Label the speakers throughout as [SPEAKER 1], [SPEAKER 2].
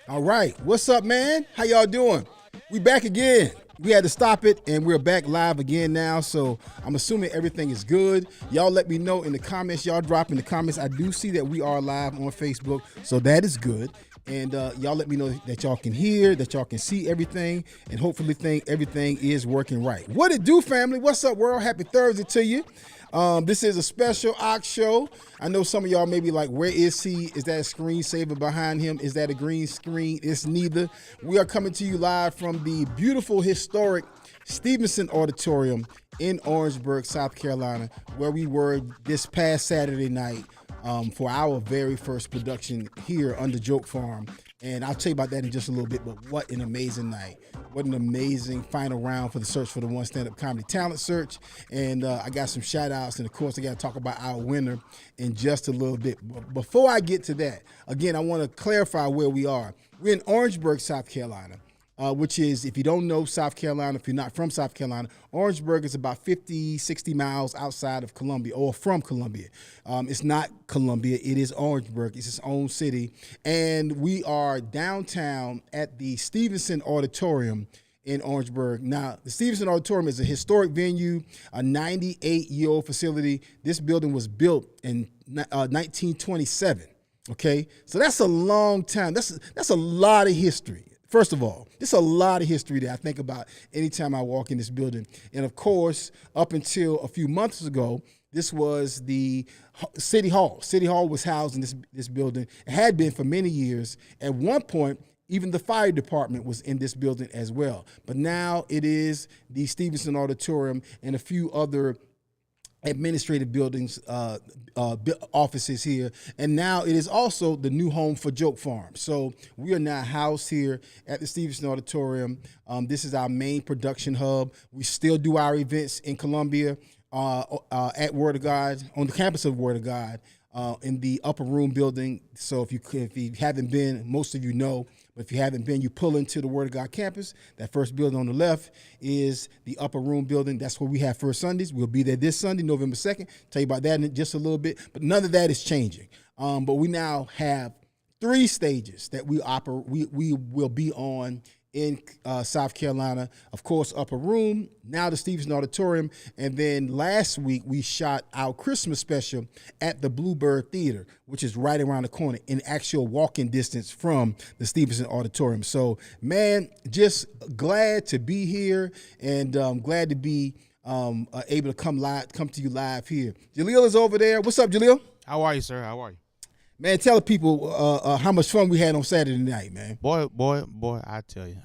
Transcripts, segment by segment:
[SPEAKER 1] All right. What's up, man? How y'all doing? We back again. We had to stop it, and we're back live again now. So I'm assuming everything is good. Y'all let me know in the comments. Y'all drop in the comments. I do see that we are live on Facebook, so that is good. And y'all let me know that y'all can hear, that y'all can see everything, and hopefully think everything is working right. What it do, family? What's up, world? Happy Thursday to you. This is a special Ox show. I know some of y'all may be like, where is he? Is that a screensaver behind him? Is that a green screen? It's neither. We are coming to you live from the beautiful, historic Stevenson Auditorium in Orangeburg, South Carolina, where we were this past Saturday night for our very first production here under Joke Farm. And I'll tell you about that in just a little bit, but what an amazing night. What an amazing final round for the Search for the One Stand-Up Comedy Talent Search. And I got some shout-outs, and of course, I got to talk about our winner in just a little bit. But before I get to that, again, I want to clarify where we are. We're in Orangeburg, South Carolina. Which is, if you don't know South Carolina, if you're not from South Carolina, Orangeburg is about 50, 60 miles outside of Columbia, or from Columbia. It's not Columbia, it is Orangeburg. It's its own city. And we are downtown at the Stevenson Auditorium in Orangeburg. Now, the Stevenson Auditorium is a historic venue, a 98-year-old facility. This building was built in 1927, okay? So that's a long time. That's a lot of history. First of all, there's a lot of history that I think about anytime I walk in this building. And of course, up until a few months ago, this was the City Hall. City Hall was housed in this building. It had been for many years. At one point, even the fire department was in this building as well. But now it is the Stevenson Auditorium and a few other administrative buildings, offices here, and now it is also the new home for Joke Farm. So we are now housed here at the Stevenson Auditorium. This is our main production hub. We still do our events in Columbia at Word of God, on the campus of Word of God, in the upper room building. So if you haven't been, most of you know, but if you haven't been, you pull into the Word of God campus. That first building on the left is the upper room building. That's where we have First Sundays. We'll be there this Sunday, November 2nd. Tell you about that in just a little bit. But none of that is changing. But we now have 3 stages that we will be on in South Carolina. Of course, upper room, now the Stevenson Auditorium. And then last week, we shot our Christmas special at the Bluebird Theater, which is right around the corner in actual walking distance from the Stevenson Auditorium. So, man, just glad to be here, and glad to be able to come to you live here. Jaleel is over there. What's up, Jaleel?
[SPEAKER 2] How are you, sir? How are you?
[SPEAKER 1] Man, tell the people how much fun we had on Saturday night, man.
[SPEAKER 2] Boy, I tell you,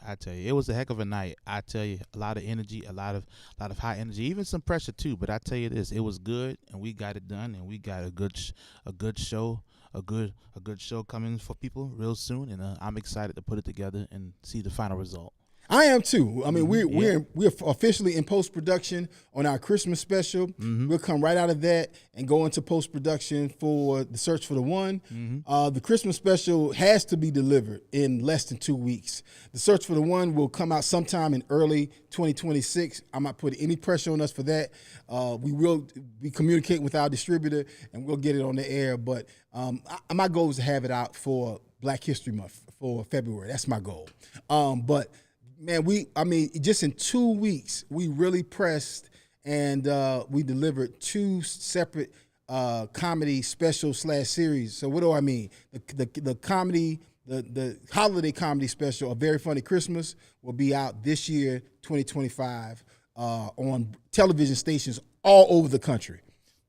[SPEAKER 2] it was a heck of a night. I tell you, a lot of energy, a lot of high energy, even some pressure too. But I tell you this, it was good, and we got it done, and we got a good show, a good show coming for people real soon, and I'm excited to put it together and see the final result.
[SPEAKER 1] I am too. I mean, we're officially in post-production on our Christmas special. Mm-hmm. We'll come right out of that and go into post-production for the Search for the One. Mm-hmm. The Christmas special has to be delivered in less than 2 weeks. The Search for the One will come out sometime in early 2026. I'm not putting any pressure on us for that. We will be communicating with our distributor, and we'll get it on the air. But my goal is to have it out for Black History Month, for February. That's my goal. But man, just in 2 weeks, we really pressed, and we delivered 2 separate comedy special / series. So what do I mean? The comedy, the holiday comedy special, A Very Funny Christmas, will be out this year, 2025, on television stations all over the country,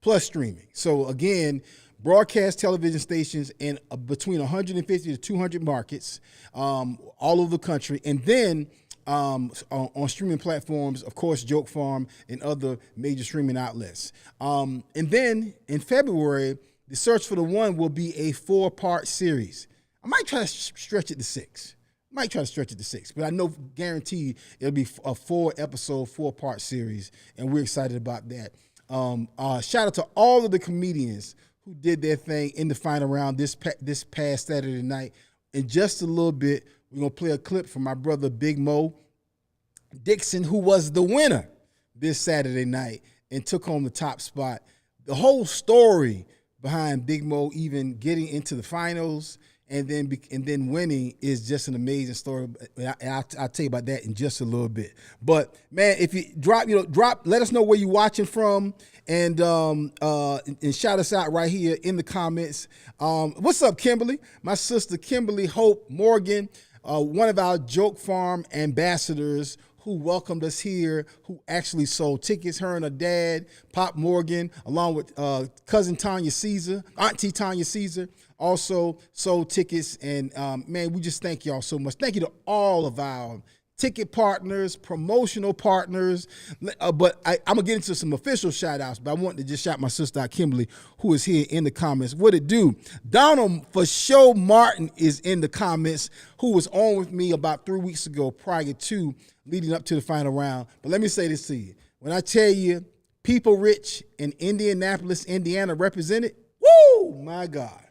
[SPEAKER 1] plus streaming. So again, broadcast television stations in between 150 to 200 markets all over the country. And then on streaming platforms, of course, Joke Farm and other major streaming outlets. And then in February, the Search for the One will be a 4-part series. I might try to stretch it to 6. But I know, guaranteed, it'll be a 4-episode, 4-part series, and we're excited about that. Shout out to all of the comedians who did their thing in the final round this past Saturday night. In just a little bit, we're going to play a clip from my brother Big Mo Dixon, who was the winner this Saturday night and took home the top spot. The whole story behind Big Mo even getting into the finals and then winning is just an amazing story. I'll tell you about that in just a little bit. But man, if you drop, let us know where you're watching from, and shout us out right here in the comments. What's up, Kimberly? My sister Kimberly Hope Morgan, one of our Joke Farm ambassadors, who welcomed us here, who actually sold tickets. Her and her dad, Pop Morgan, along with cousin Tanya Caesar, Auntie Tanya Caesar, also sold tickets. And man, we just thank y'all so much. Thank you to all of our ticket partners, promotional partners. But I'm going to get into some official shout outs, but I want to just shout my sister out, Kimberly, who is here in the comments. What it do? Donald for show Martin is in the comments, who was on with me about 3 weeks ago prior to leading up to the final round. But let me say this to you. When I tell you People Rich in Indianapolis, Indiana represented, woo, my God.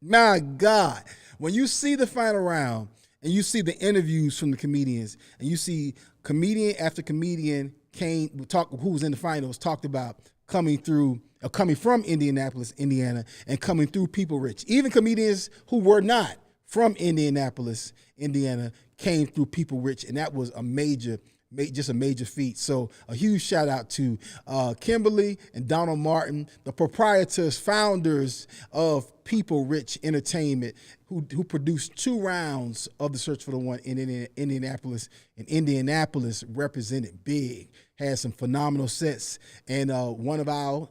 [SPEAKER 1] My God. When you see the final round and you see the interviews from the comedians and you see comedian after comedian who was in the finals talked about coming from Indianapolis, Indiana, and coming through People Rich. Even comedians who were not from Indianapolis, Indiana, came through People Rich, and that was just a major feat. So a huge shout out to Kimberly and Donald Martin, the proprietors, founders of People Rich Entertainment, who produced 2 rounds of the Search for the One in Indianapolis. And Indianapolis represented big, had some phenomenal sets, and one of our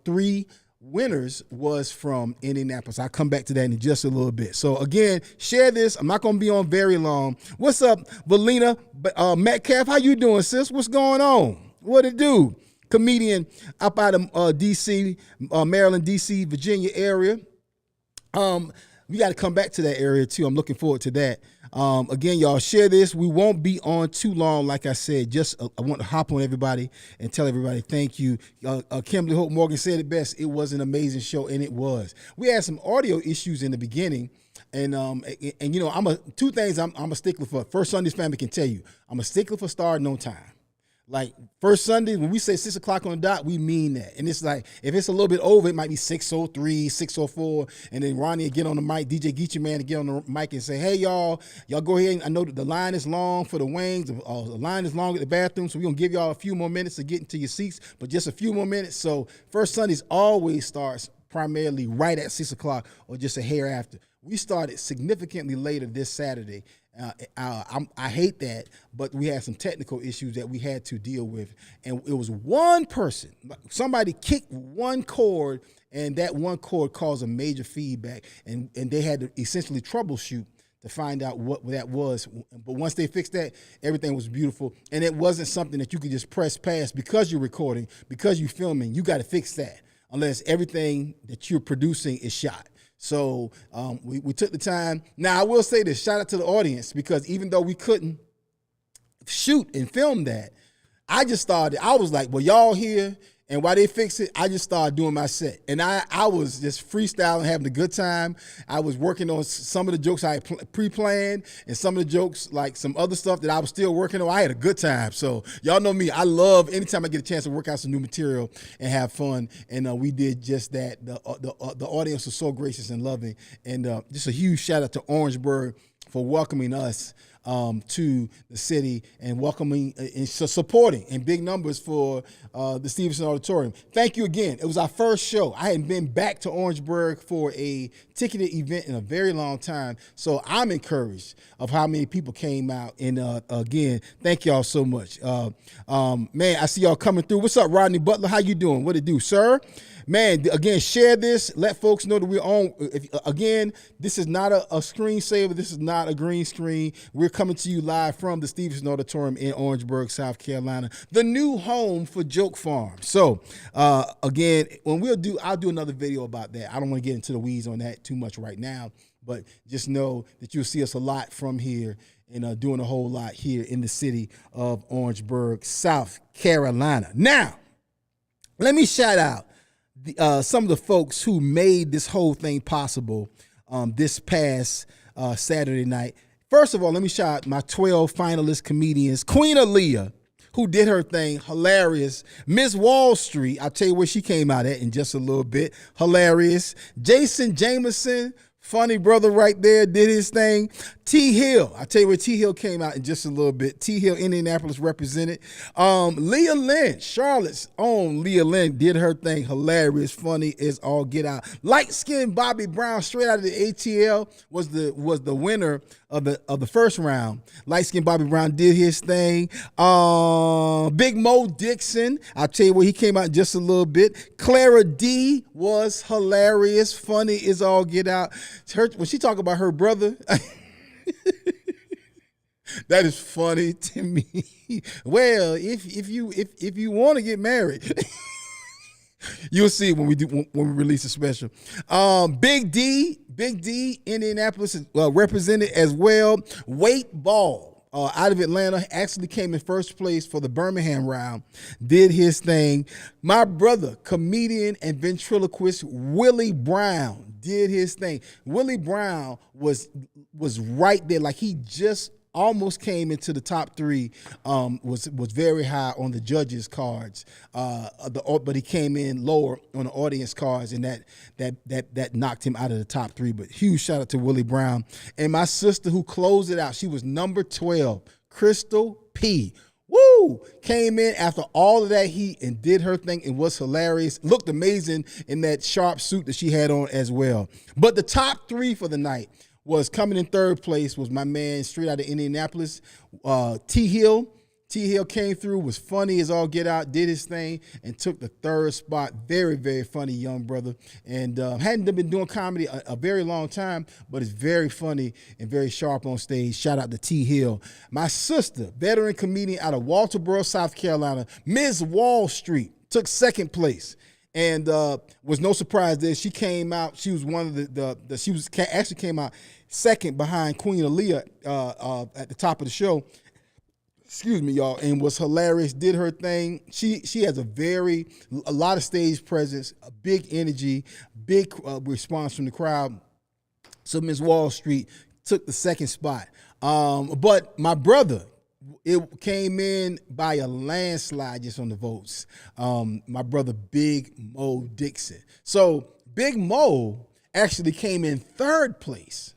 [SPEAKER 1] 3 winners was from Indianapolis. I'll come back to that in just a little bit. So again, share this. I'm not going to be on very long. What's up, Valina Metcalf? How you doing, sis? What's going on? What it do? Comedian up out of D.C., Maryland, D.C., Virginia area. We got to come back to that area too. I'm looking forward to that. Again, y'all share this. We won't be on too long. Like I said, I want to hop on everybody and tell everybody thank you. Kimberly Hope Morgan said it best. It was an amazing show, and it was. We had some audio issues in the beginning, and two things I'm a stickler for. First Sunday's family can tell you, I'm a stickler for starting on time. Like first Sunday, when we say 6 o'clock on the dot, we mean that. And it's like, if it's a little bit over, it might be 6:03, 6:04. And then Ronnie will get on the mic, DJ Geechee Man to get on the mic and say, hey, y'all go ahead. I know that the line is long for the wings. The line is long at the bathroom. So we're going to give y'all a few more minutes to get into your seats, but just a few more minutes. So first Sundays always starts primarily right at 6 o'clock or just a hair after. We started significantly later this Saturday. I hate that, but we had some technical issues that we had to deal with. And it was one person, somebody kicked one chord, and that one chord caused a major feedback. And they had to essentially troubleshoot to find out what that was. But once they fixed that, everything was beautiful. And it wasn't something that you could just press past because you're recording, because you're filming. You got to fix that unless everything that you're producing is shot. So we took the time. Now, I will say this, shout out to the audience, because even though we couldn't shoot and film that, I was like, well, y'all here, and while they fix it, I just started doing my set. And I was just freestyling, having a good time. I was working on some of the jokes I had pre-planned, and some of the jokes, like some other stuff that I was still working on. I had a good time. So y'all know me. I love anytime I get a chance to work out some new material and have fun. And we did just that. The audience was so gracious and loving. And just a huge shout out to Orangeburg for welcoming us to the city and welcoming and supporting in big numbers for the Stevenson Auditorium. Thank you again. It was our first show. I hadn't been back to Orangeburg for a ticketed event in a very long time, so I'm encouraged of how many people came out. And again, thank y'all so much. Man, I see y'all coming through. What's up, Rodney Butler? How you doing? What it do, sir? Man, again, share this. Let folks know that we're on. Again, this is not a screensaver. This is not a green screen. We're coming to you live from the Stevenson Auditorium in Orangeburg, South Carolina, the new home for Joke Farm. So, again, I'll do another video about that. I don't want to get into the weeds on that too much right now, but just know that you'll see us a lot from here and doing a whole lot here in the city of Orangeburg, South Carolina. Now, let me shout out some of the folks who made this whole thing possible this past Saturday night. First of all, let me shout out my 12 finalist comedians. Queen Aaliyah, who did her thing, hilarious. Miss Wall Street, I'll tell you where she came out at in just a little bit, hilarious. Jason Jameson, Funny brother right there, did his thing. T Hill, I tell you where T Hill came out in just a little bit. T Hill, Indianapolis represented. Leah Lynn, Charlotte's own Leah Lynn, did her thing. Hilarious, funny as all get out. Light skinned Bobby Brown, straight out of the ATL, was the winner of the first round. Light skinned Bobby Brown did his thing. Big Mo Dixon, I'll tell you where he came out in just a little bit. Clara D was hilarious, funny as all get out. When she talk about her brother, that is funny to me. Well, if you want to get married, you'll see when we release a special. Big D, Indianapolis represented as well. Wade Ball. Out of Atlanta, actually came in first place for the Birmingham round, did his thing. My brother, comedian and ventriloquist Willie Brown, did his thing. Willie Brown was right there, like he just almost came into the top three, was very high on the judges' cards, but he came in lower on the audience cards, and that knocked him out of the top three. But huge shout out to Willie Brown. And my sister who closed it out, she was number 12, Crystal P. Woo! Came in after all of that heat and did her thing and was hilarious. Looked amazing in that sharp suit that she had on as well. But the top three for the night was coming in third place was my man straight out of Indianapolis, T Hill. T Hill came through, was funny as all get out, did his thing, and took the third spot. Very, very funny young brother. And hadn't been doing comedy a very long time, but is very funny and very sharp on stage. Shout out to T Hill. My sister, veteran comedian out of Walterboro, South Carolina, Ms. Wall Street, took second place. And was no surprise there. She came out. She was one of actually came out second behind Queen Aaliyah at the top of the show. Excuse me, y'all, and was hilarious. Did her thing. She has a lot of stage presence, a big energy, big response from the crowd. So Ms. Wall Street took the second spot. But my brother, it came in by a landslide just on the votes. My brother, Big Mo Dixon. So Big Mo actually came in third place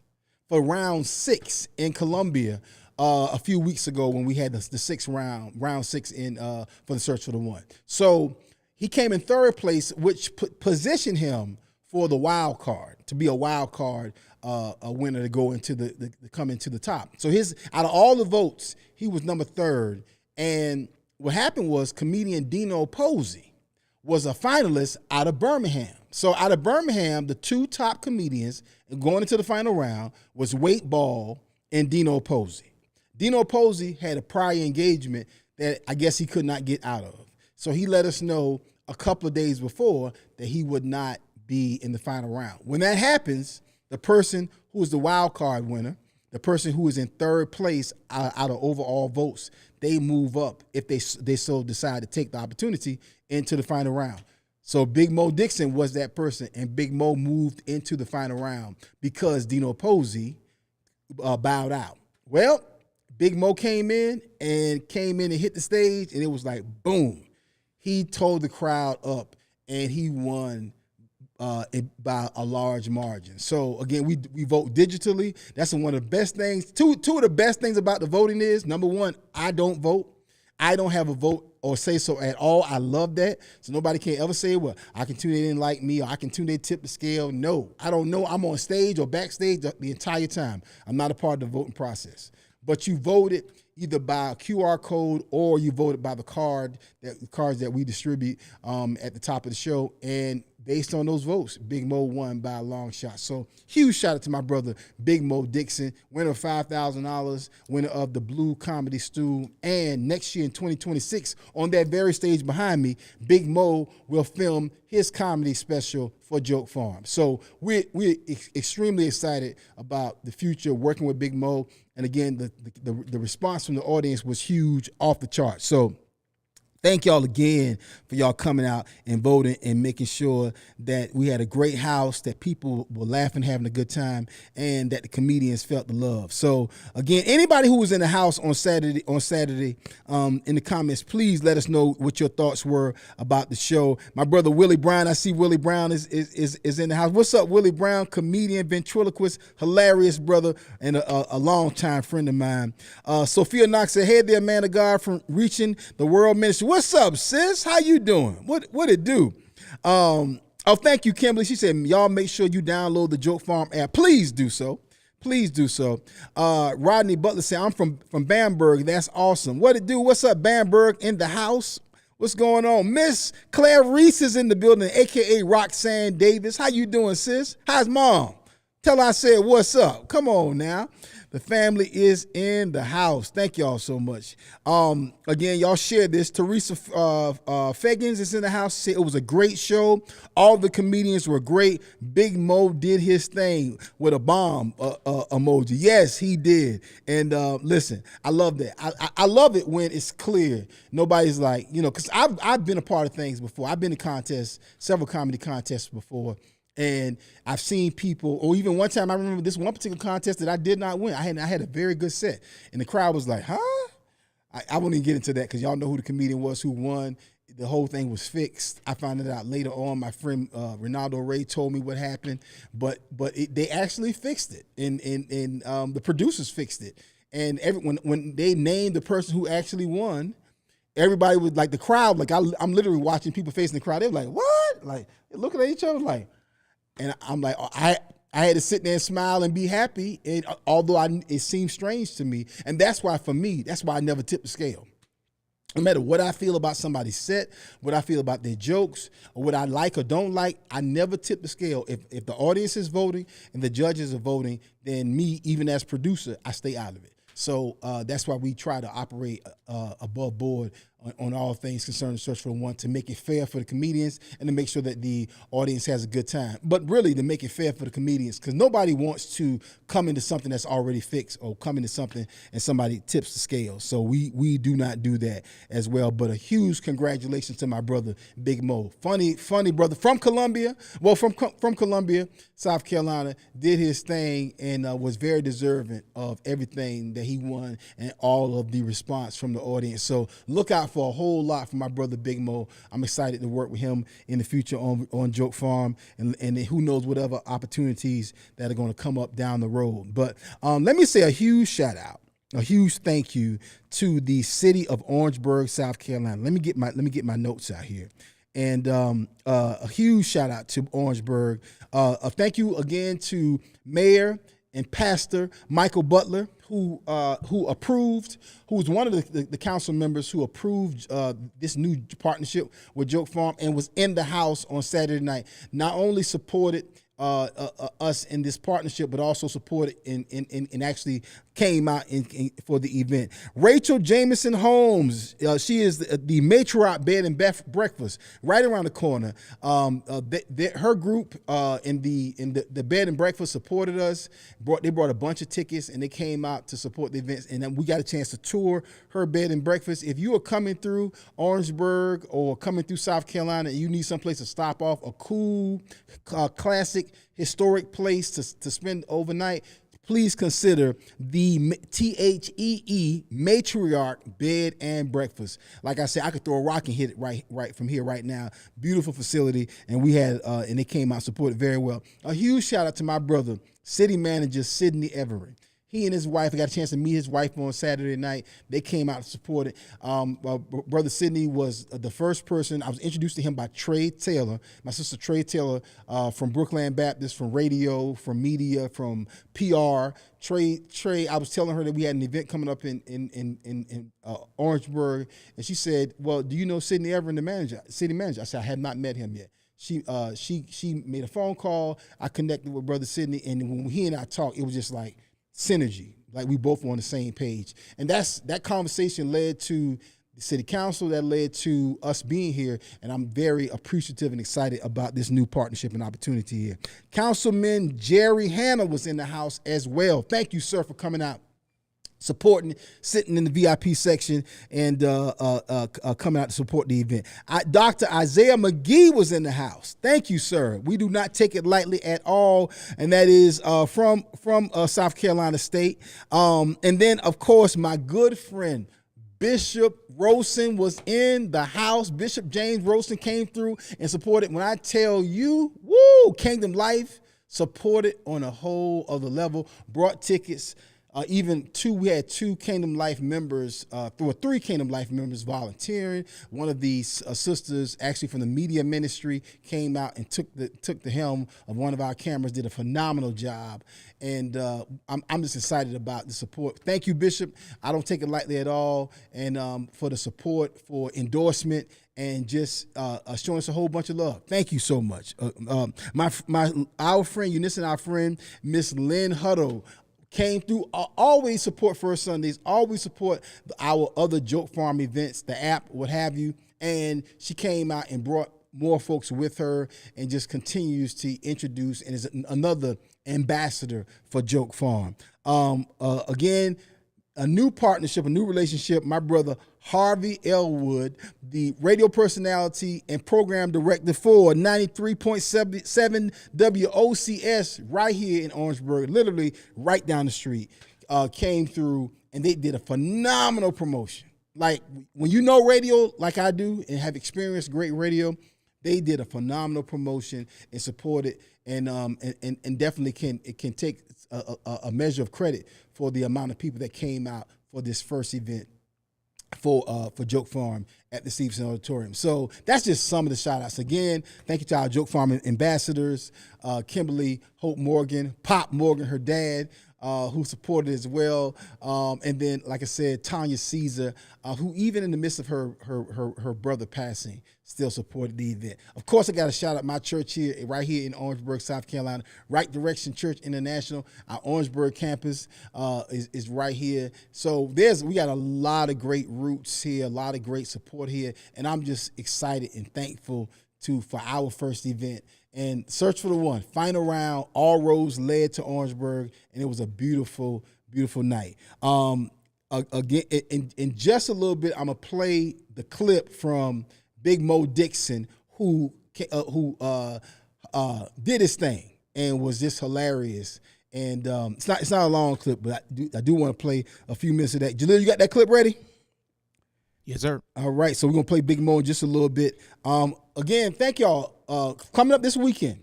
[SPEAKER 1] for round 6 in Columbia a few weeks ago when we had the sixth round 6 in for the Search for the One. So he came in third place, which positioned him for the wild card, to be a wild card a winner to go into the come into the top. So out of all the votes, he was number 3rd. And what happened was comedian Dino Posey was a finalist out of Birmingham. So out of Birmingham, the two top comedians going into the final round was Wade Ball and Dino Posey. Dino Posey had a prior engagement that I guess he could not get out of. So he let us know a couple of days before that he would not be in the final round. When that happens, the person who is the wild card winner, the person who is in third place out of overall votes, they move up if they so decide to take the opportunity into the final round. So Big Mo Dixon was that person, and Big Mo moved into the final round because Dino Posey bowed out. Well, Big Mo came in and hit the stage, and it was like, boom. He told the crowd up, and he won by a large margin. So again, we vote digitally. That's one of the best things. Two of the best things about the voting is, number one, I don't vote. I don't have a vote or say so at all. I love that. So nobody can ever say, well, Akintunde didn't like me or Akintunde tipped the scale. No, I don't know. I'm on stage or backstage the entire time. I'm not a part of the voting process. But you voted either by a QR code or you voted by the cards that we distribute at the top of the show. And based on those votes, Big Mo won by a long shot. So huge shout out to my brother, Big Mo Dixon, winner of $5,000, winner of the Blue Comedy Stool. And next year in 2026, on that very stage behind me, Big Mo will film his comedy special for Joke Farm. So we're extremely excited about the future working with Big Mo. And again, the response from the audience was huge, off the charts. So Thank y'all again for y'all coming out and voting and making sure that we had a great house, that people were laughing, having a good time, and that the comedians felt the love. So again, anybody who was in the house on Saturday, in the comments, please let us know what your thoughts were about the show. My brother Willie Brown, I see Willie Brown is in the house. What's up, Willie Brown? Comedian, ventriloquist, hilarious brother, and a longtime friend of mine. Sophia Knox said, "Hey there, man of God from Reaching the World Ministry." What's up, sis? How you doing? What it do? Thank you, Kimberly. She said, y'all make sure you download the Joke Farm app. Please do so. Please do so. Rodney Butler said, I'm from Bamberg. That's awesome. What it do? What's up, Bamberg in the house? What's going on? Miss Claire Reese is in the building, a.k.a. Roxanne Davis. How you doing, sis? How's mom? Tell her I said, what's up? Come on now. The family is in the house. Thank y'all so much. Again, y'all share this. Teresa Feggins is in the house. She said it was a great show. All the comedians were great. Big Mo did his thing with a bomb emoji. Yes, he did. And listen, I love that. I love it when it's clear. Nobody's like, because I've been a part of things before. I've been in contests, several comedy contests before. And I've seen people, or even one time I remember this one particular contest that I did not win. I had a very good set. And the crowd was like, huh? I won't even get into that because y'all know who the comedian was who won. The whole thing was fixed. I found it out later on. My friend Ronaldo Ray told me what happened. But they actually fixed it. And the producers fixed it. And when they named the person who actually won, everybody was like, the crowd, like I'm literally watching people facing the crowd. They were like, what? Like looking at each other like, and I'm like, I had to sit there and smile and be happy, and although it seemed strange to me. And that's why, for me, that's why I never tip the scale. No matter what I feel about somebody's set, what I feel about their jokes, or what I like or don't like, I never tip the scale. If the audience is voting and the judges are voting, then me, even as producer, I stay out of it. So that's why we try to operate above board on all things concerning Search for the One, to make it fair for the comedians and to make sure that the audience has a good time. But really to make it fair for the comedians, because nobody wants to come into something that's already fixed or come into something and somebody tips the scale. So we do not do that as well. But a huge congratulations to my brother, Big Mo. Funny brother from Columbia. Well, from Columbia, South Carolina, did his thing and was very deserving of everything that he won and all of the response from the audience. So look out for a whole lot from my brother Big Mo. I'm excited to work with him in the future on Joke Farm, and who knows what other opportunities that are going to come up down the road. But let me say a huge shout out, a huge thank you to the city of Orangeburg, South Carolina. Let me get my notes out here. And a huge shout out to Orangeburg. A thank you again to Mayor and Pastor Michael Butler, who was one of the council members who approved this new partnership with Joke Farm and was in the house on Saturday night. Not only supported us in this partnership, but also supported and actually came out for the event. Rachel Jameson Holmes, she is the matriarch Bed and Breakfast right around the corner. Her group in the Bed and Breakfast supported us. They brought a bunch of tickets and they came out to support the events, and then we got a chance to tour her Bed and Breakfast. If you are coming through Orangeburg or coming through South Carolina and you need someplace to stop off, a cool, classic, historic place to spend overnight, please consider the THEE Matriarch Bed and Breakfast. Like I said, I could throw a rock and hit it right from here right now. Beautiful facility, and we had and they came out supported very well. A huge shout out to my brother, City Manager Sidney Everett. He and his wife, I got a chance to meet his wife on Saturday night. They came out to support it. Brother Sidney was the first person. I was introduced to him by Trey Taylor, my sister Trey Taylor, from Brookland Baptist, from radio, from media, from PR. Trey, I was telling her that we had an event coming up in Orangeburg, and she said, well, do you know Sidney Everett, the city manager? I said, I have not met him yet. She made a phone call. I connected with Brother Sidney, and when he and I talked, it was just like synergy, like we both were on the same page. And that conversation led to the city council, that led to us being here, and I'm very appreciative and excited about this new partnership and opportunity here. Councilman Jerry Hanna was in the house as well. Thank you, sir, for coming out supporting, sitting in the VIP section, and coming out to support the event. Dr. Isaiah McGee was in the house. Thank you, sir. We do not take it lightly at all, and that is from South Carolina State. And then, of course, my good friend, Bishop Rosen was in the house. Bishop James Rosen came through and supported. When I tell you, woo, Kingdom Life supported on a whole other level, brought tickets. We had 2 Kingdom Life members, 3 Kingdom Life members volunteering. One of these sisters, actually from the media ministry, came out and took the helm of one of our cameras, did a phenomenal job. And I'm just excited about the support. Thank you, Bishop. I don't take it lightly at all. And for the support, for endorsement, and just showing us a whole bunch of love. Thank you so much. Our friend, Miss Lynn Huddle, came through, always support First Sundays, always support our other Joke Farm events, the app, what have you. And she came out and brought more folks with her and just continues to introduce and is another ambassador for Joke Farm. Again, a new partnership, a new relationship. My brother Harvey Elwood, the radio personality and program director for 93.7 WOCS right here in Orangeburg, literally right down the street, came through and they did a phenomenal promotion. Like, when you know radio like I do and have experienced great radio, they did a phenomenal promotion and supported and definitely can take a measure of credit for the amount of people that came out for this first event for Joke Farm at the Stevenson Auditorium. So that's just some of the shout outs. Again, thank you to our Joke Farm ambassadors, Kimberly Hope Morgan, Pop Morgan, her dad, who supported as well. And then, like I said, Tanya Caesar, who even in the midst of her brother passing, still supported the event. Of course, I got to shout out my church here, right here in Orangeburg, South Carolina, Right Direction Church International. Our Orangeburg campus is right here. So we got a lot of great roots here, a lot of great support here, and I'm just excited and thankful for our first event. And Search for the One, final round, all roads led to Orangeburg, and it was a beautiful, beautiful night. Again, in just a little bit, I'm gonna play the clip from Big Mo Dixon, who did his thing and was just hilarious. And it's not a long clip, but I do want to play a few minutes of that. Jalil, you got that clip ready?
[SPEAKER 2] Yes, sir.
[SPEAKER 1] All right, so we're gonna play Big Mo in just a little bit. Again, thank y'all. Coming up this weekend,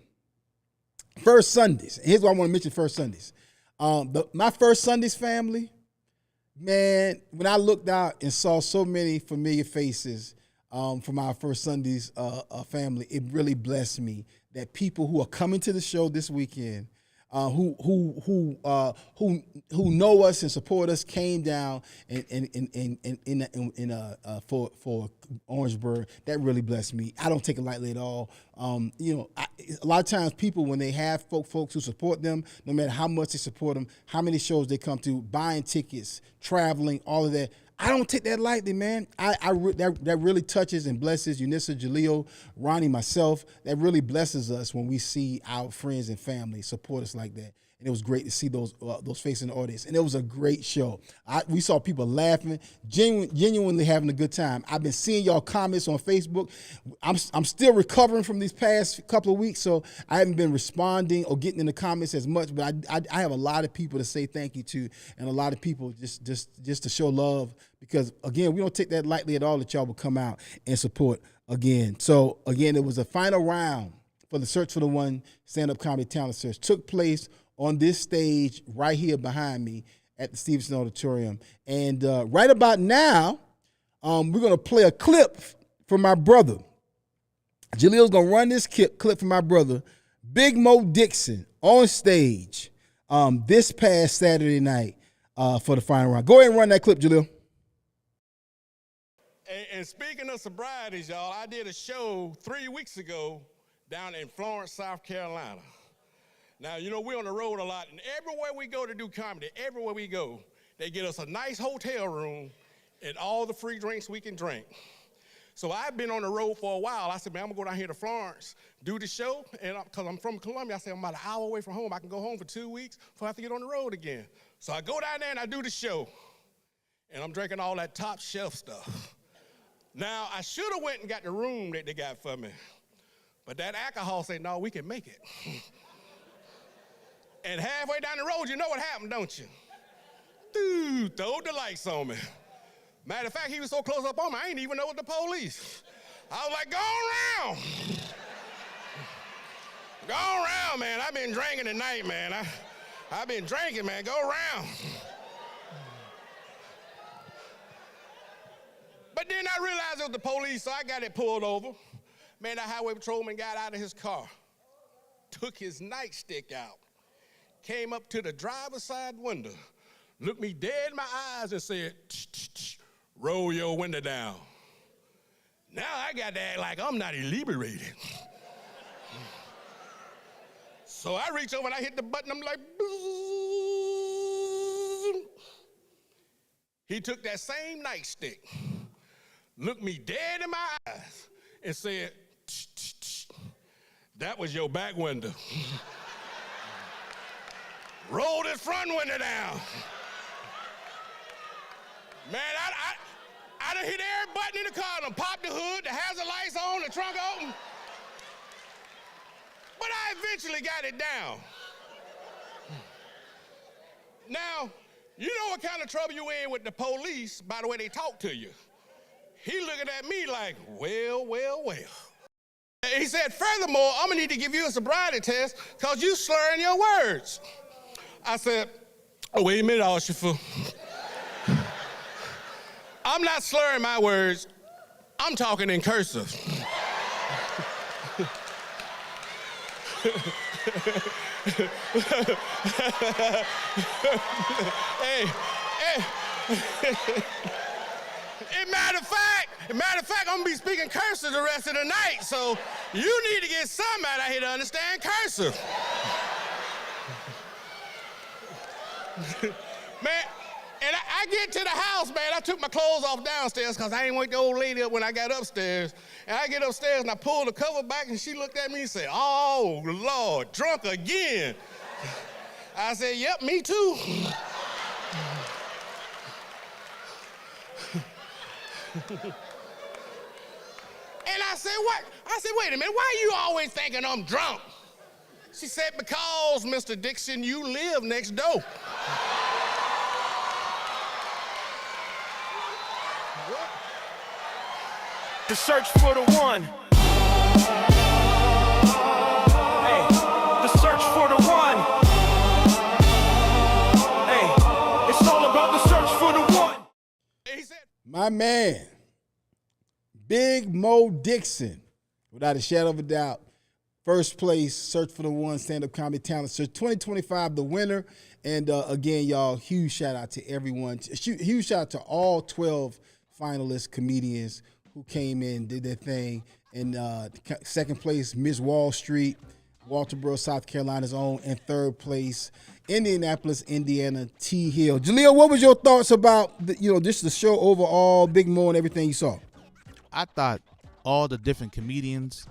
[SPEAKER 1] First Sundays. Here's what I want to mention: First Sundays. My First Sundays family, man. When I looked out and saw so many familiar faces from our First Sundays family, it really blessed me that people who are coming to the show this weekend, who know us and support us, came down for Orangeburg. That really blessed me. I don't take it lightly at all. A lot of times people, when they have folks who support them, no matter how much they support them, how many shows they come to, buying tickets, traveling, all of that, I don't take that lightly, man. That really touches and blesses Unissa, Jaleel, Ronnie, myself. That really blesses us when we see our friends and family support us like that. And it was great to see those faces in the audience. And it was a great show. We saw people laughing, genuinely having a good time. I've been seeing y'all comments on Facebook. I'm still recovering from these past couple of weeks, so I haven't been responding or getting in the comments as much. But I have a lot of people to say thank you to, and a lot of people just to show love. Because, again, we don't take that lightly at all that y'all will come out and support again. So, again, it was a final round for the Search for the One stand-up comedy talent search. Took place on this stage right here behind me at the Stevenson Auditorium. And right about now, we're going to play a clip from my brother. Jaleel's going to run this clip from my brother, Big Mo Dixon, on stage this past Saturday night for the final round. Go ahead and run that clip, Jaleel.
[SPEAKER 3] And speaking of sobrieties, y'all, I did a show 3 weeks ago down in Florence, South Carolina. Now, we're on the road a lot, and everywhere we go to do comedy, everywhere we go, they get us a nice hotel room and all the free drinks we can drink. So I've been on the road for a while. I said, man, I'm going to go down here to Florence, do the show, and because I'm from Columbia, I said, I'm about an hour away from home. I can go home for 2 weeks before I have to get on the road again. So I go down there and I do the show. and I'm drinking all that top shelf stuff. Now, I should have went and got the room that they got for me, but that alcohol said, no, we can make it. And halfway down the road, you know what happened, don't you? Dude, throwed the lights on me. Matter of fact, he was so close up on me, I didn't even know it was the police. I was like, go around. Go around, man. I've been drinking tonight, man. I've been drinking, man. Go around. But then I realized it was the police, so I got it pulled over. Man, that highway patrolman got out of his car, took his nightstick out, came up to the driver's side window, looked me dead in my eyes and said, roll your window down. Now I got to act like I'm not inebriated. So I reach over and I hit the button, I'm like, boom. He took that same nightstick, looked me dead in my eyes and said, that was your back window. Rolled his front window down. Man, I done hit every button in the car, done popped the hood, the hazard lights on, the trunk open. But I eventually got it down. Now, you know what kind of trouble you in with the police by the way they talk to you. He looking at me like, well, well, well. He said, furthermore, I'm gonna need to give you a sobriety test because you slurring your words. I said, oh, wait a minute, officer. I'm not slurring my words. I'm talking in cursive. Hey. Matter of fact, I'm gonna be speaking cursive the rest of the night, so you need to get somebody out here to understand cursive. Man, and I get to the house, man, I took my clothes off downstairs because I didn't wake the old lady up when I got upstairs. And I get upstairs and I pull the cover back and she looked at me and said, oh, Lord, drunk again. I said, yep, me too. And I said, what? I said, wait a minute, why are you always thinking I'm drunk? She said, because, Mr. Dixon, you live next door.
[SPEAKER 4] The search for the one. Hey, the search for the one. Hey, it's all about the search for the one.
[SPEAKER 3] He said,
[SPEAKER 1] My man, Big Mo Dixon, without a shadow of a doubt, first place, Search for the One, stand-up comedy talent search 2025, the winner. And again, y'all, huge shout out to everyone. Huge shout out to all 12 finalist comedians who came in, did their thing. And second place, Miss Wall Street, Walterboro, South Carolina's own. And third place, Indianapolis, Indiana, T. Hill. Jaleel, what was your thoughts about just the show overall, Big Mo and everything you saw?
[SPEAKER 2] I thought all the different comedians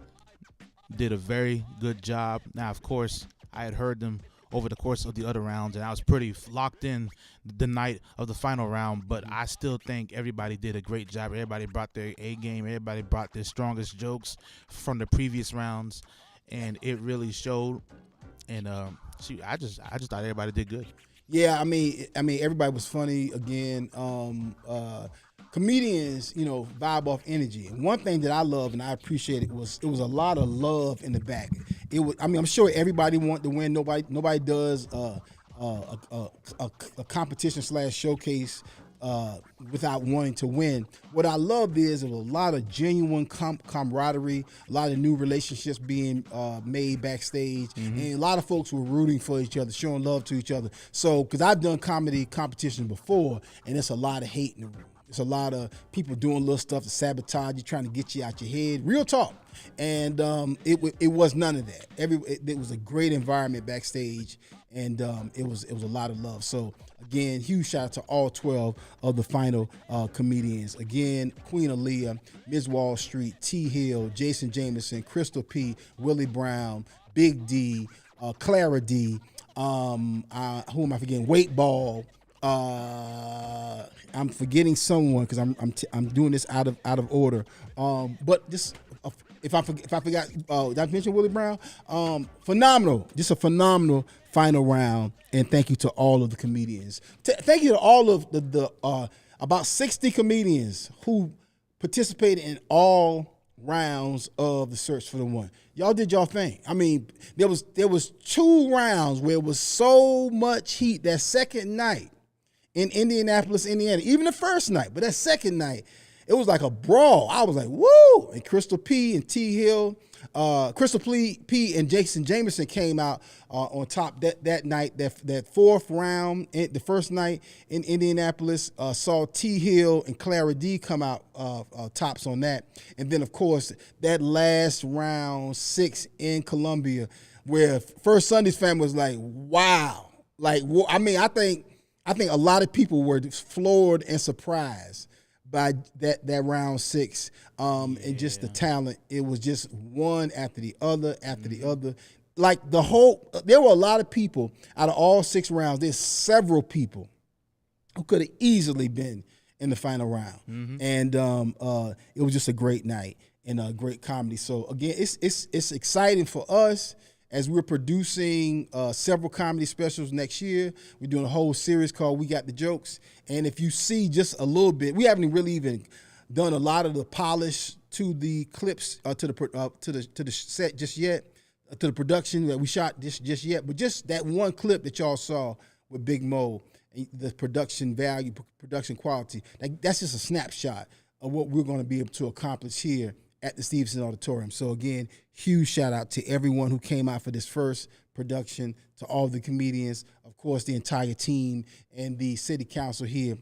[SPEAKER 2] did a very good job. Now, of course, I had heard them over the course of the other rounds, and I was pretty locked in the night of the final round, but I still think everybody did a great job. Everybody brought their A game. Everybody brought their strongest jokes from the previous rounds, and it really showed. And I just thought everybody did good.
[SPEAKER 1] Yeah, I mean, everybody was funny again. Comedians, vibe off energy. And one thing that I love and I appreciated was it was a lot of love in the back. It was, I'm sure everybody wanted to win. Nobody does a competition / showcase without wanting to win. What I loved is there was a lot of genuine camaraderie, a lot of new relationships being made backstage, and a lot of folks were rooting for each other, showing love to each other. So, because I've done comedy competitions before, and it's a lot of hate in the room. It's a lot of people doing little stuff to sabotage you, trying to get you out your head. Real talk. And it was none of that. It was a great environment backstage, and it was a lot of love. So again, huge shout out to all 12 of the final comedians. Again, Queen Aaliyah, Ms. Wall Street, T. Hill, Jason Jameson, Crystal P, Willie Brown, Big D, Clara D. Who am I forgetting? Weight Ball. I'm forgetting someone because I'm doing this out of order. But just if I forgot, did I mention Willie Brown? Phenomenal, just a phenomenal final round, and thank you to all of the comedians. Thank you to all of the about 60 comedians who participated in all rounds of the Search for the One. Y'all did y'all thing. I mean, there was 2 rounds where it was so much heat. That second night in Indianapolis, Indiana, even the first night, but that second night, it was like a brawl. I was like, woo! And Crystal P and T Hill, Crystal P and Jason Jameson came out on top that night. That fourth round, the first night in Indianapolis, saw T Hill and Clara D come out tops on that. And then, of course, that last round 6 in Columbia, where First Sunday's fan was like, wow. Like, I mean, I think a lot of people were floored and surprised by that round 6, and just the talent. It was just one after the other after the other. Like there were a lot of people out of all 6 rounds. There's several people who could have easily been in the final round, and it was just a great night and a great comedy. So again, it's exciting for us. As we're producing several comedy specials next year. We're doing a whole series called We Got the Jokes. And if you see just a little bit, we haven't really even done a lot of the polish to the clips, to the set just yet, to the production that we shot just yet. But just that one clip that y'all saw with Big Mo, the production value, production quality, that's just a snapshot of what we're going to be able to accomplish here at the Stevenson Auditorium. So again, huge shout out to everyone who came out for this first production, to all the comedians, of course, the entire team, and the city council here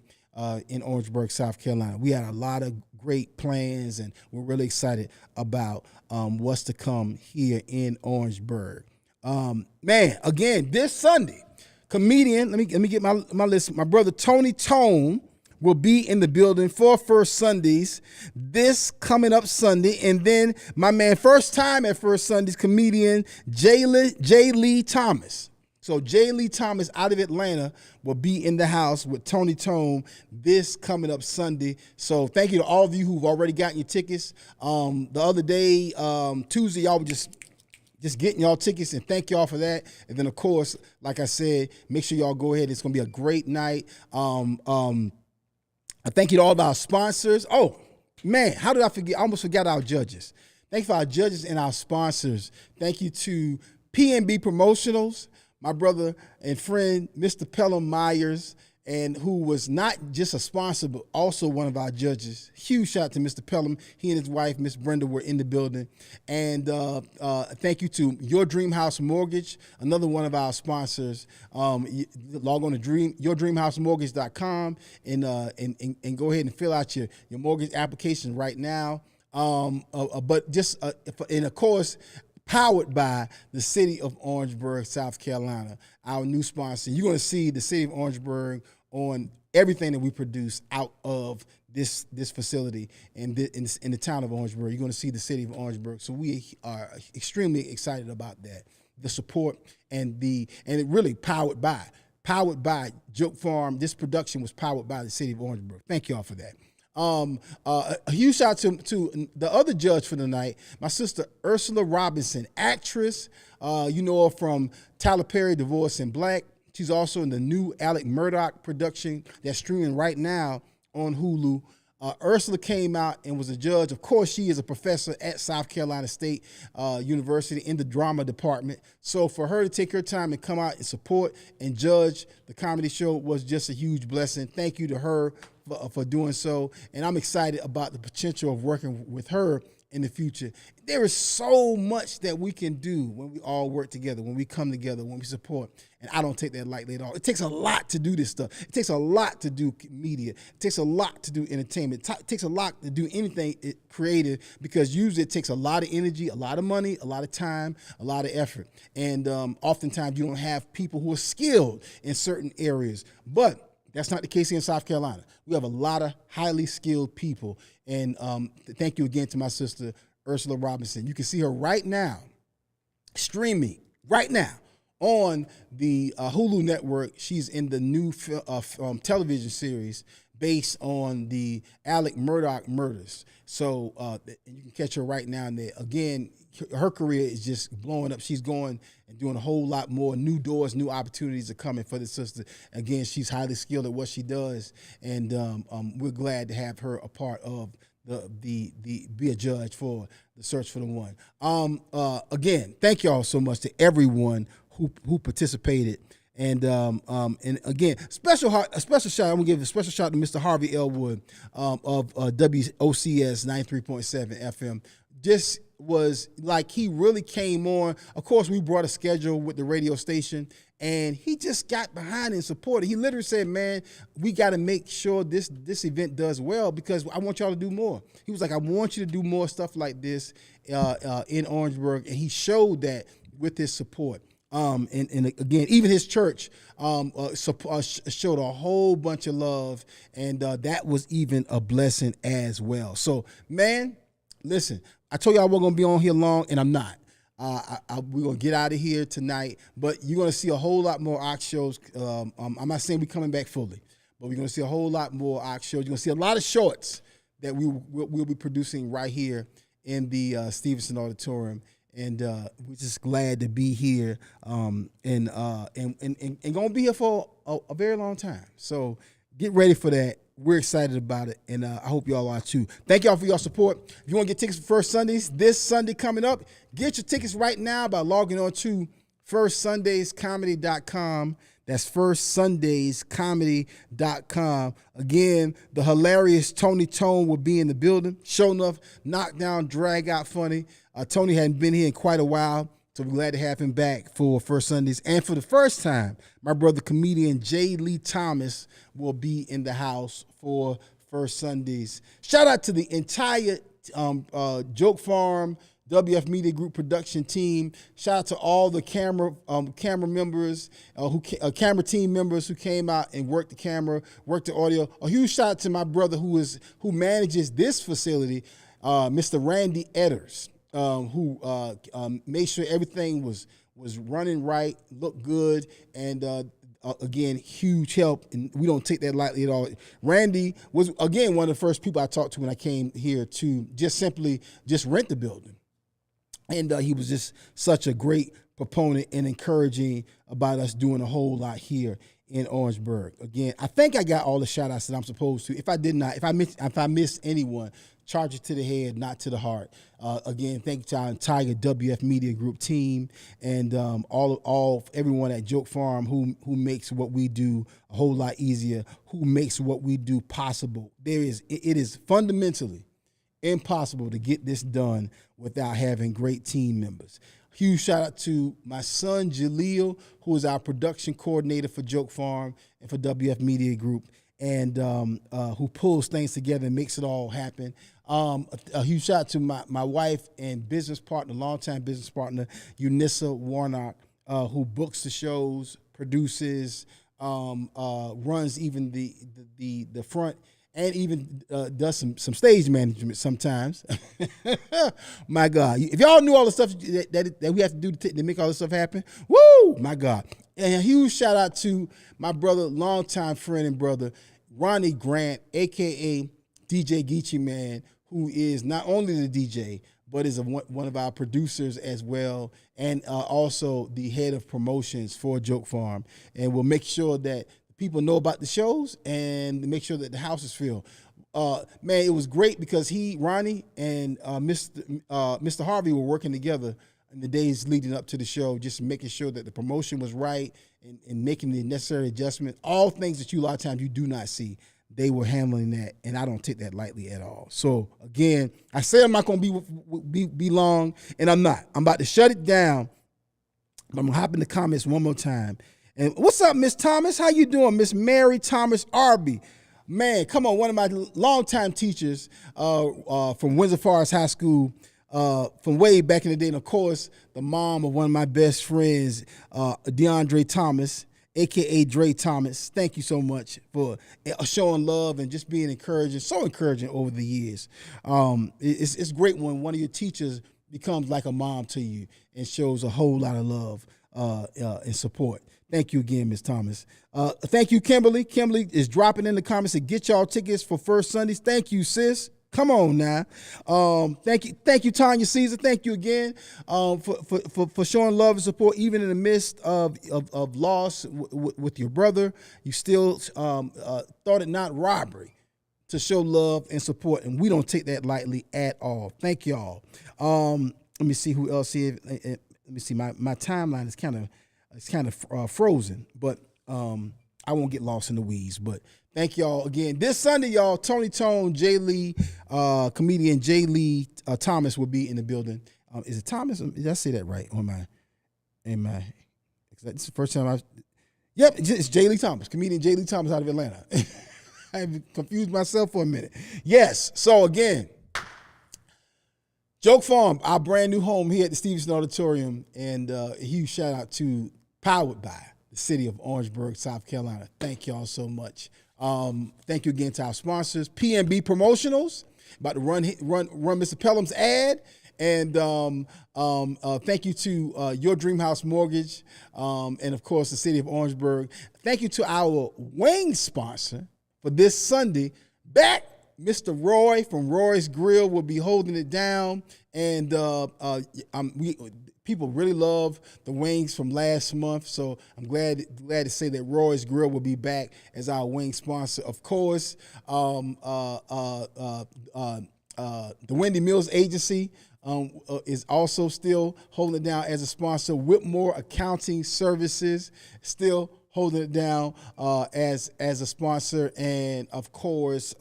[SPEAKER 1] in Orangeburg, South Carolina. We had a lot of great plans, and we're really excited about what's to come here in Orangeburg. Man, again, this Sunday, comedian, let me get my list. My brother Tony Tone will be in the building for First Sundays this coming up Sunday. And then my man, first time at First Sundays, comedian J. Lee Thomas. So J. Lee Thomas out of Atlanta will be in the house with Tony Tone this coming up Sunday. So thank you to all of you who've already gotten your tickets. The other day, Tuesday, y'all were just getting y'all tickets, and thank y'all for that. And then, of course, like I said, make sure y'all go ahead. It's going to be a great night. Thank you to all of our sponsors. Oh, man, how did I forget? I almost forgot our judges. Thank you for our judges and our sponsors. Thank you to P&B Promotionals, my brother and friend, Mr. Pelham Myers, and who was not just a sponsor, but also one of our judges. Huge shout out to Mr. Pelham. He and his wife, Miss Brenda, were in the building. And thank you to Your Dream House Mortgage, another one of our sponsors. Log on to yourdreamhousemortgage.com and go ahead and fill out your mortgage application right now. But just, and of course, powered by the city of Orangeburg, South Carolina, our new sponsor. You're going to see the city of Orangeburg on everything that we produce out of this facility in the town of Orangeburg. You're going to see the city of Orangeburg. So we are extremely excited about that. The support and it really powered by Joke Farm. This production was powered by the city of Orangeburg. Thank y'all for that. A huge shout out to the other judge for the night, my sister Ursula Robinson, actress. You know her from Tyler Perry, Divorce in Black. She's also in the new Alec Murdoch production that's streaming right now on Hulu. Ursula came out and was a judge. Of course, she is a professor at South Carolina State University in the drama department. So for her to take her time and come out and support and judge the comedy show was just a huge blessing. Thank you to her for doing so. And I'm excited about the potential of working with her in the future. There is so much that we can do when we all work together, when we come together, when we support. And I don't take that lightly at all. It takes a lot to do this stuff. It takes a lot to do media. It takes a lot to do entertainment. It takes a lot to do anything creative, because usually it takes a lot of energy, a lot of money, a lot of time, a lot of effort. And oftentimes you don't have people who are skilled in certain areas. But that's not the case here in South Carolina. We have a lot of highly skilled people. And thank you again to my sister, Ursula Robinson. You can see her right now, streaming right now on the Hulu network. She's in the new television series based on the Alec Murdaugh murders. So you can catch her right now. And again, her career is just blowing up. She's going and doing a whole lot more. New doors, new opportunities are coming for the sister. Again, she's highly skilled at what she does, and we're glad to have her a part of the be a judge for the Search for the One. Again, thank y'all so much to everyone who participated. And again, a special shout. I'm gonna give a special shout to Mr. Harvey Elwood of WOCS 93.7 FM. This was like he really came on. Of course, we brought a schedule with the radio station, and he just got behind and supported. He literally said, "Man, we got to make sure this event does well because I want y'all to do more." He was like, "I want you to do more stuff like this in Orangeburg," and he showed that with his support. And again, even his church showed a whole bunch of love, and that was even a blessing as well. So, man, listen, I told you I wasn't going to be on here long, and I'm not. We're going to get out of here tonight, but you're going to see a whole lot more Ox shows. I'm not saying we're coming back fully, but we're going to see a whole lot more Ox shows. You're going to see a lot of shorts that we'll be producing right here in the Stevenson Auditorium. And we're just glad to be here and gonna be here for a very long time. So get ready for that. We're excited about it, and I hope y'all are too. Thank y'all for your support. If you want to get tickets for First Sundays, this Sunday coming up, get your tickets right now by logging on to firstsundayscomedy.com. That's firstsundayscomedy.com. Again, the hilarious Tony Tone will be in the building. Show enough, knock down, drag out funny. Tony hadn't been here in quite a while, so we're glad to have him back for First Sundays. And for the first time, my brother comedian J. Lee Thomas will be in the house for First Sundays. Shout out to the entire Joke Farm WF Media Group production team. Shout out to all the camera members, camera team members who came out and worked the camera, worked the audio. A huge shout out to my brother who manages this facility, Mr. Randy Edders, who made sure everything was running right, looked good, and again, huge help, and we don't take that lightly at all. Randy was, again, one of the first people I talked to when I came here to just rent the building. And he was just such a great proponent and encouraging about us doing a whole lot here in Orangeburg. Again, I think I got all the shout outs that I'm supposed to. If I did not, if I missed anyone, charge it to the head, not to the heart. Again, thank you to our entire WF Media Group team and everyone at Joke Farm who makes what we do a whole lot easier, who makes what we do possible. It is fundamentally impossible to get this done without having great team members. Huge shout out to my son Jaleel, who is our production coordinator for Joke Farm and for WF Media Group, and who pulls things together and makes it all happen. A huge shout out to my wife and business partner, longtime business partner, Eunice Warnock, who books the shows, produces, runs even the front, and even does some stage management sometimes. My God. If y'all knew all the stuff that we have to do to make all this stuff happen, woo, my God. And a huge shout out to my brother, longtime friend and brother, Ronnie Grant, a.k.a. DJ Geechee Man, who is not only the DJ, but is one of our producers as well, and also the head of promotions for Joke Farm. And we'll make sure that people know about the shows and make sure that the house is filled. Man, it was great because Ronnie and Mr. Harvey were working together in the days leading up to the show, just making sure that the promotion was right and making the necessary adjustment. All things that a lot of times you do not see. They were handling that, and I don't take that lightly at all. So, again, I say I'm not going to be long, and I'm not. I'm about to shut it down, but I'm going to hop in the comments one more time. And what's up, Miss Thomas? How you doing, Miss Mary Thomas Arby? Man, come on, one of my longtime teachers from Windsor Forest High School from way back in the day. And, of course, the mom of one of my best friends, DeAndre Thomas, a.k.a. Dre Thomas. Thank you so much for showing love and just being encouraging, so encouraging over the years. It's great when one of your teachers becomes like a mom to you and shows a whole lot of love. and support. Thank you again, Ms. Thomas. Thank you, Kimberly. Kimberly is dropping in the comments to get y'all tickets for First Sundays. Thank you, sis. Come on now. Thank you, Tanya Caesar. Thank you again for showing love and support, even in the midst of loss with your brother. You still thought it not robbery to show love and support, and we don't take that lightly at all. Thank y'all. Let me see who else here. Let me see. My timeline is kind of frozen, but I won't get lost in the weeds. But thank y'all again. This Sunday, y'all, Tony Tone, Jay Lee, comedian Jay Lee Thomas will be in the building. Is it Thomas? Did I say that right? Or am I? This is the first time Yep, it's Jay Lee Thomas, comedian Jay Lee Thomas out of Atlanta. I confused myself for a minute. Yes. So again, Joke Farm, our brand new home here at the Stevenson Auditorium, and a huge shout out to Powered by the city of Orangeburg, South Carolina. Thank y'all so much. Thank you again to our sponsors, PNB Promotionals, about to run Mr. Pelham's ad, and thank you to Your Dream House Mortgage, and of course the city of Orangeburg. Thank you to our wing sponsor for this Sunday. Back, Mr. Roy from Roy's Grill will be holding it down, and people really love the wings from last month, so I'm glad to say that Roy's Grill will be back as our wing sponsor. Of course, the Wendy Mills Agency is also still holding it down as a sponsor. Whitmore Accounting Services still holding it down as a sponsor, and of course,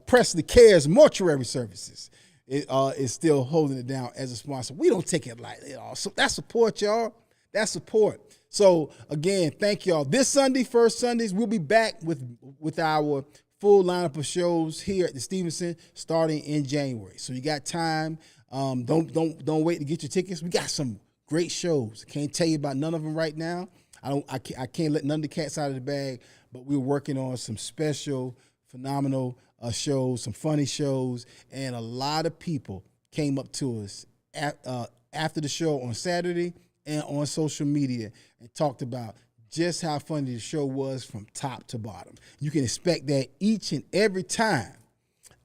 [SPEAKER 1] Presley Cares Mortuary Services is still holding it down as a sponsor. We don't take it lightly at all. So that's support, y'all. That's support. So again, thank y'all. This Sunday, First Sundays, we'll be back with our full lineup of shows here at the Stevenson starting in January. So you got time. Don't wait to get your tickets. We got some great shows. Can't tell you about none of them right now. I can't let none of the cats out of the bag, but we're working on some special, phenomenal shows, some funny shows, and a lot of people came up to us after the show on Saturday and on social media and talked about just how funny the show was from top to bottom. You can expect that each and every time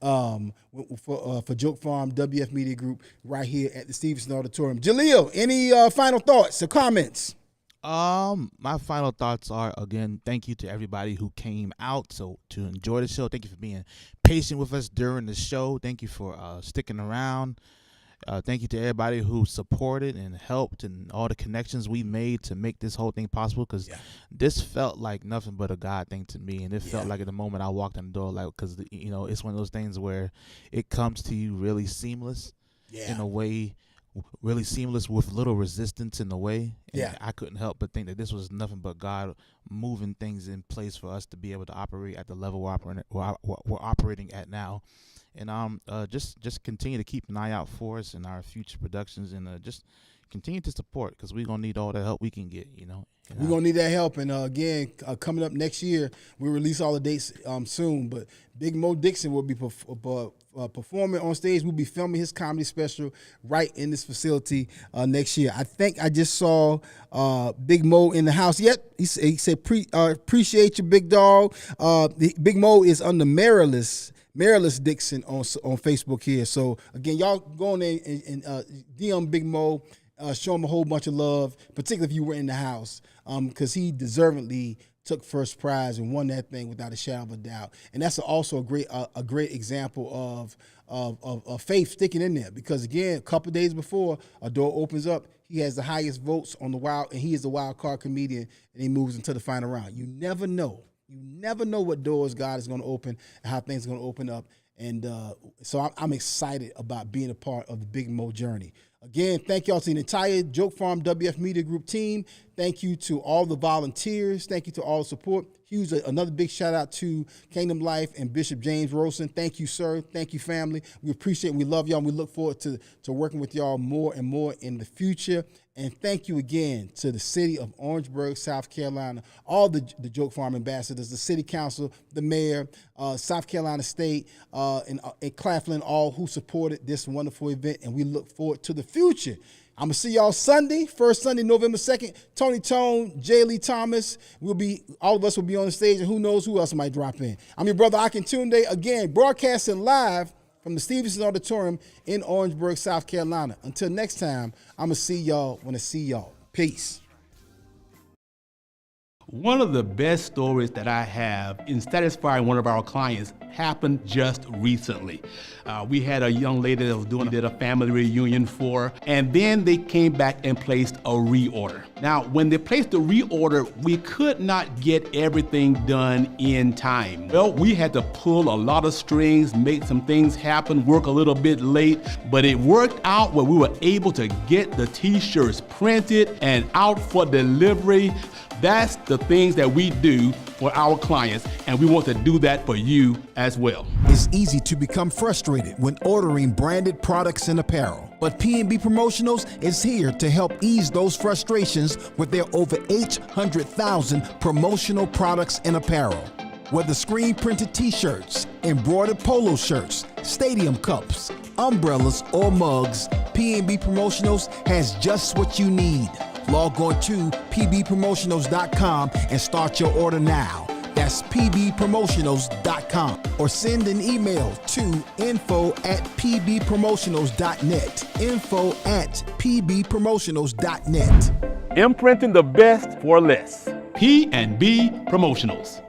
[SPEAKER 1] for Joke Farm WF Media Group right here at the Stevenson Auditorium. Jaleel, any final thoughts or comments?
[SPEAKER 2] My final thoughts are, again, thank you to everybody who came out to enjoy the show. Thank you for being patient with us during the show. Thank you for sticking around. Thank you to everybody who supported and helped and all the connections we made to make this whole thing possible, because this felt like nothing but a God thing to me, and it felt like at the moment I walked in the door, like, because it's one of those things where it comes to you really seamless in a way, really seamless with little resistance in the way. And I couldn't help but think that this was nothing but God moving things in place for us to be able to operate at the level we're operating at now. And just continue to keep an eye out for us in our future productions, and just continue to support, because we're gonna need all the help we can get. We're
[SPEAKER 1] gonna need that help. And again, coming up next year, we'll release all the dates soon. But Big Mo Dixon will be performing on stage. We'll be filming his comedy special right in this facility next year. I think I just saw Big Mo in the house. Yep, he said appreciate you, big dog. Big Mo is under Marilys Dixon on Facebook here. So again, y'all go on there and DM Big Mo, show him a whole bunch of love, particularly if you were in the house, because he deservedly took first prize and won that thing without a shadow of a doubt. And that's also a great example of faith sticking in there, because again, a couple days before a door opens up, he has the highest votes on the wild, and he is the wild card comedian, and he moves into the final round. You never know. You never know what doors God is going to open and how things are going to open up. And so I'm excited about being a part of the Big Mo journey. Again, thank y'all to the entire Joke Farm WF Media Group team. Thank you to all the volunteers. Thank you to all the support. Huge, another big shout out to Kingdom Life and Bishop James Rosen. Thank you, sir. Thank you, family. We appreciate it. We love y'all. And we look forward to working with y'all more and more in the future. And thank you again to the city of Orangeburg, South Carolina, all the Joke Farm ambassadors, the city council, the mayor, South Carolina State, and Claflin, all who supported this wonderful event. And we look forward to the future. I'm going to see y'all Sunday, first Sunday, November 2nd. Tony Tone, J. Lee Thomas, all of us will be on the stage, and who knows who else might drop in. I'm your brother Akintunde, again, broadcasting live from the Stevenson Auditorium in Orangeburg, South Carolina. Until next time, I'm going to see y'all when I see y'all. Peace.
[SPEAKER 5] One of the best stories that I have in satisfying one of our clients happened just recently. We had a young lady that was did a family reunion for, and then they came back and placed a reorder. Now, when they placed the reorder, we could not get everything done in time. Well, we had to pull a lot of strings, make some things happen, work a little bit late, but it worked out where we were able to get the t-shirts printed and out for delivery. That's the things that we do for our clients, and we want to do that for you as well.
[SPEAKER 6] It's easy to become frustrated when ordering branded products and apparel, but P&B Promotionals is here to help ease those frustrations with their over 800,000 promotional products and apparel. Whether screen printed t-shirts, embroidered polo shirts, stadium cups, umbrellas, or mugs, P&B Promotionals has just what you need. Log on to pbpromotionals.com and start your order now. That's pbpromotionals.com, or send an email to info@pbpromotionals.net. info@pbpromotionals.net.
[SPEAKER 5] Imprinting the best for less. P&B Promotionals.